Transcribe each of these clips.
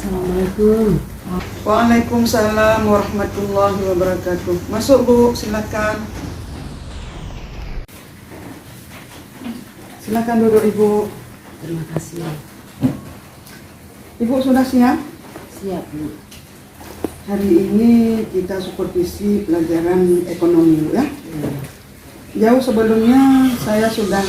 Assalamualaikum. Waalaikumsalam warahmatullahi wabarakatuh. Masuk Bu, silakan. Silakan duduk Ibu. Terima kasih. Ibu sudah siap? Siap, Bu. Hari ini kita supervisi pelajaran ekonomi Bu ya. Jauh sebelumnya saya sudah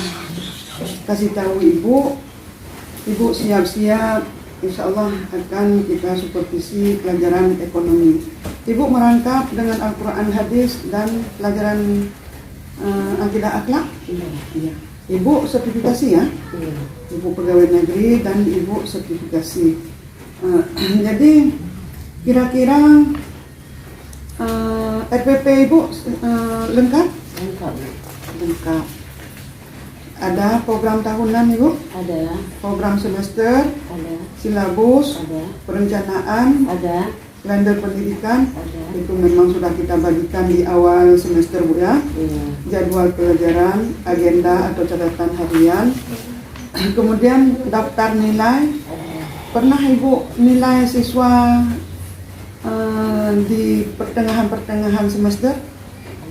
kasih tahu Ibu siap-siap, insya Allah akan kita supervisi pelajaran ekonomi. Ibu merangkap dengan Al-Quran, hadis, dan pelajaran akidah akhlak. Iya. Ibu sertifikasi ya. Ibu pegawai negeri dan Ibu sertifikasi. Jadi kira-kira RPP Ibu lengkap? Lengkap, Bu. Lengkap. Ada program tahunan Ibu? Ada. Program semester? Ada. Silabus? Ada. Perencanaan? Ada. Kalender pendidikan? Ada. Itu memang sudah kita bagikan di awal semester Bu ya. Iya. Jadwal pelajaran, agenda atau catatan harian. Kemudian daftar nilai. Pernah Ibu nilai siswa di pertengahan semester?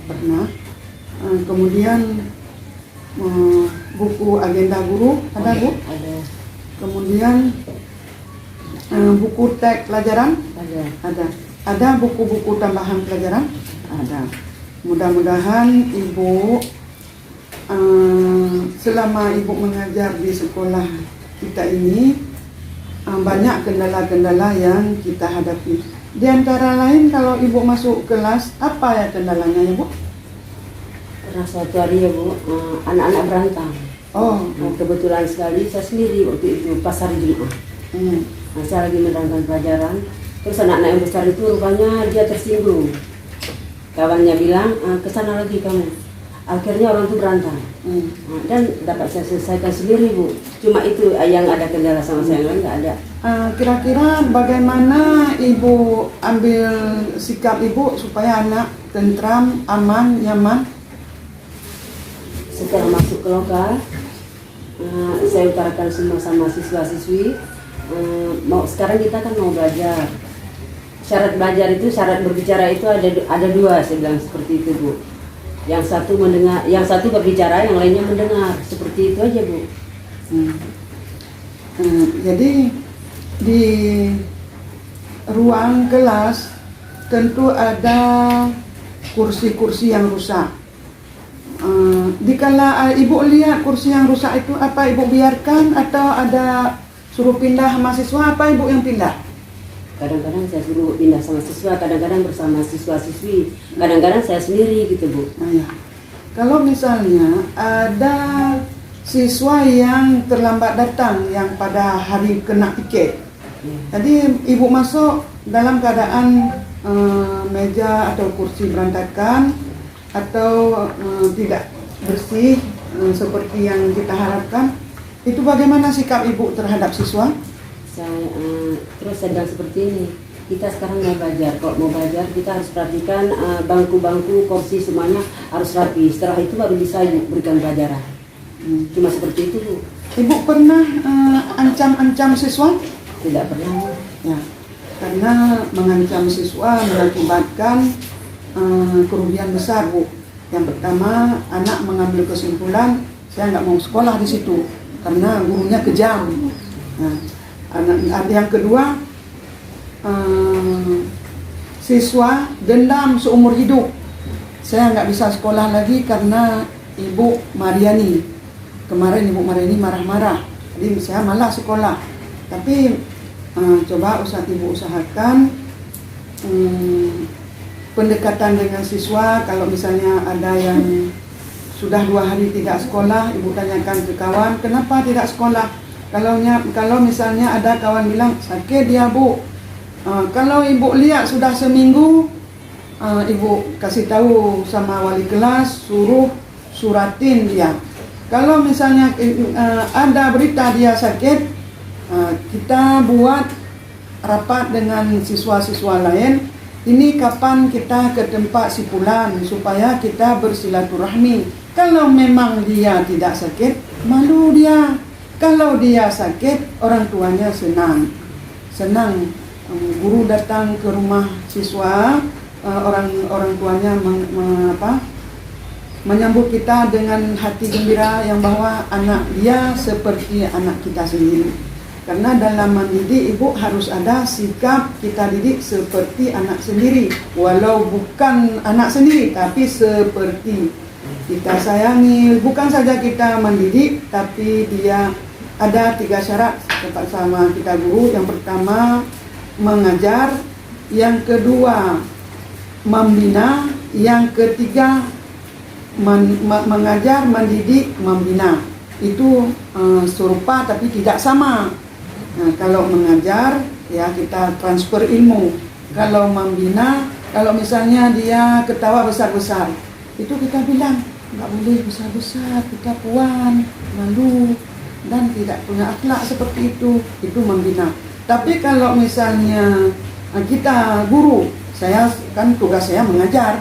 Pernah. Kemudian buku agenda guru ada Bu? Ada. Kemudian buku teks pelajaran Ada. ada buku-buku tambahan pelajaran Ada. mudah-mudahan Ibu selama Ibu mengajar di sekolah kita ini banyak kendala-kendala yang kita hadapi. Di antara lain kalau Ibu masuk kelas, apa ya kendalanya ya Bu? Pernah suatu hari ya, Bu, anak-anak berantem. Oh, Nah, kebetulan sekali saya sendiri waktu itu pas hari Jumat. Nah, saya lagi menerangkan pelajaran. Terus anak-anak yang besar itu rupanya dia tersinggung. Kawannya bilang, kesana lagi kamu. Akhirnya orang itu berantem. Nah, dan dapat saya selesaikan sendiri, Bu. Cuma itu yang ada kendala sama saya, yang lain nggak ada. Kira-kira bagaimana Ibu ambil sikap Ibu supaya anak tentram, aman, nyaman? Setelah masuk ke lokal, saya utarakan semua sama siswa-siswi. Sekarang kita kan mau belajar. Syarat belajar itu, syarat berbicara itu ada dua, saya bilang seperti itu, Bu. Yang satu mendengar, yang satu berbicara, yang lainnya mendengar. Seperti itu aja, Bu. Jadi di ruang kelas tentu ada kursi-kursi yang rusak. Dikala Ibu lihat kursi yang rusak itu, apa Ibu biarkan atau ada suruh pindah mahasiswa, apa Ibu yang pindah? Kadang-kadang saya suruh pindah sama siswa, kadang-kadang bersama siswa-siswi, kadang-kadang saya sendiri gitu, Bu. Nah, ya. Kalau misalnya ada siswa yang terlambat datang, yang pada hari kena piket, jadi Ibu masuk dalam keadaan meja atau kursi berantakan atau tidak bersih seperti yang kita harapkan, itu bagaimana sikap Ibu terhadap siswa? Terus saya bilang seperti ini, kita sekarang mau belajar. Kalau mau belajar kita harus perhatikan bangku-bangku, kursi semuanya harus rapi. Setelah itu baru bisa berikan pelajaran. Cuma seperti itu, Bu. Ibu pernah ancam-ancam siswa? Tidak pernah. Ya, karena mengancam siswa mengakibatkan kerugian besar, Bu. Yang pertama, anak mengambil kesimpulan saya nggak mau sekolah di situ karena gurunya kejam. Nah, yang kedua, siswa dendam seumur hidup. Saya nggak bisa sekolah lagi karena Ibu Mariani. Kemarin Ibu Mariani marah-marah, jadi saya malas sekolah. Tapi coba Ibu usahakan pendekatan dengan siswa. Kalau misalnya ada yang sudah 2 hari tidak sekolah, Ibu tanyakan ke kawan, kenapa tidak sekolah? Kalau misalnya ada kawan bilang sakit dia, Bu, kalau Ibu lihat sudah seminggu, Ibu kasih tahu sama wali kelas, suruh suratin dia. Kalau misalnya ada berita dia sakit, kita buat rapat dengan siswa-siswa lain. Ini kapan kita ke tempat si fulan supaya kita bersilaturahmi. Kalau memang dia tidak sakit, malu dia. Kalau dia sakit, orang tuanya senang. guru datang ke rumah siswa, orang tuanya menyambut kita dengan hati gembira yang bahwa anak dia seperti anak kita sendiri. Karena dalam mendidik ibu harus ada sikap kita didik seperti anak sendiri, walau bukan anak sendiri tapi seperti kita sayangi. Bukan saja kita mendidik, tapi dia ada 3 syarat sama kita guru. Yang pertama mengajar, yang kedua membina, yang ketiga mengajar, mendidik, membina. Itu serupa tapi tidak sama. Nah, kalau mengajar ya kita transfer ilmu. Kalau membina, kalau misalnya dia ketawa besar-besar, itu kita bilang nggak boleh besar-besar, kita puan, malu, dan tidak punya akhlak seperti itu membina. Tapi kalau misalnya kita guru, saya kan tugas saya mengajar,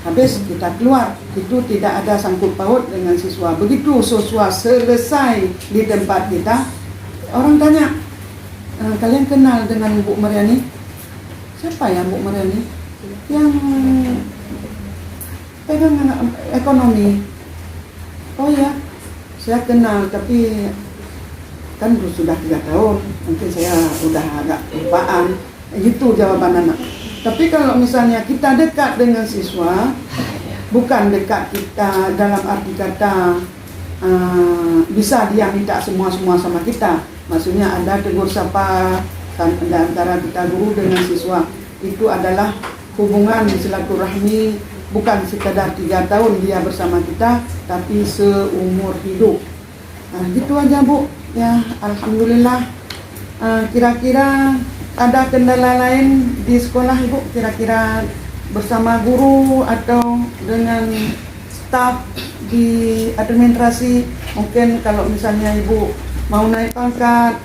habis kita keluar, itu tidak ada sangkut paut dengan siswa. Begitu siswa selesai di tempat kita, orang tanya, kalian kenal dengan Bu Mariani? Siapa ya Bu Mariani? Yang pegang ekonomi. Oh ya, saya kenal, tapi kan sudah 3 tahun, mungkin saya udah agak lupaan. Itu jawaban anak. Tapi kalau misalnya kita dekat dengan siswa, bukan dekat kita dalam arti kata bisa dia minta semua sama kita. Maksudnya ada tegur sapa antara kita guru dengan siswa. Itu adalah hubungan silaturahmi, bukan sekadar 3 tahun dia bersama kita, tapi seumur hidup. Nah, gitu aja Bu. Ya, alhamdulillah. Kira-kira ada kendala lain di sekolah Ibu? Kira-kira bersama guru atau dengan staf di administrasi? Mungkin kalau misalnya Ibu mau naik pangkat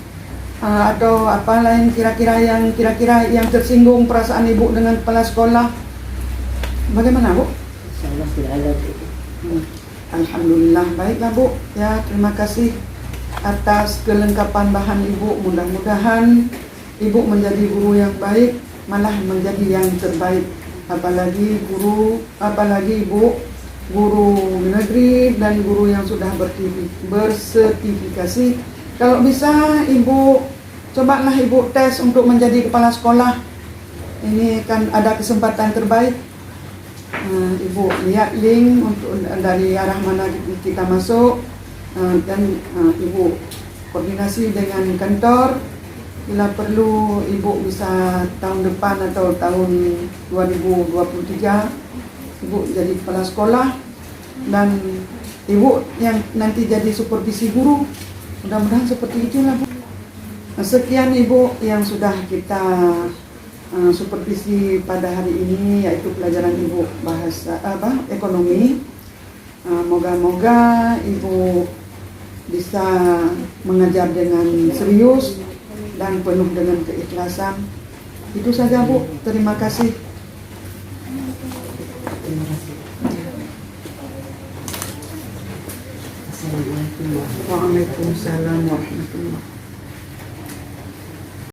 atau apa lain kira-kira yang tersinggung perasaan Ibu dengan kepala sekolah, bagaimana Bu? Insyaallah tidak ada. Alhamdulillah, baiklah Bu. Ya, terima kasih atas kelengkapan bahan Ibu. Mudah-mudahan Ibu menjadi guru yang baik, malah menjadi yang terbaik. Apalagi Ibu guru negeri dan guru yang sudah bersertifikasi. Kalau bisa Ibu, cobalah Ibu tes untuk menjadi kepala sekolah. Ini kan ada kesempatan terbaik. Ibu lihat link untuk dari arah mana kita masuk, dan Ibu koordinasi dengan kantor. Bila perlu Ibu bisa tahun depan atau tahun 2023 Ibu jadi kepala sekolah, dan Ibu yang nanti jadi supervisi guru. Mudah-mudahan seperti itulah Bu. Sekian Ibu yang sudah kita supervisi pada hari ini, yaitu pelajaran Ibu bahasa ekonomi. Moga-moga Ibu bisa mengajar dengan serius dan penuh dengan keikhlasan. Itu saja Bu. Terima kasih. Terima kasih. Assalamualaikum warahmatullahi wabarakatuh. Waalaikumsalam warahmatullahi wabarakatuh.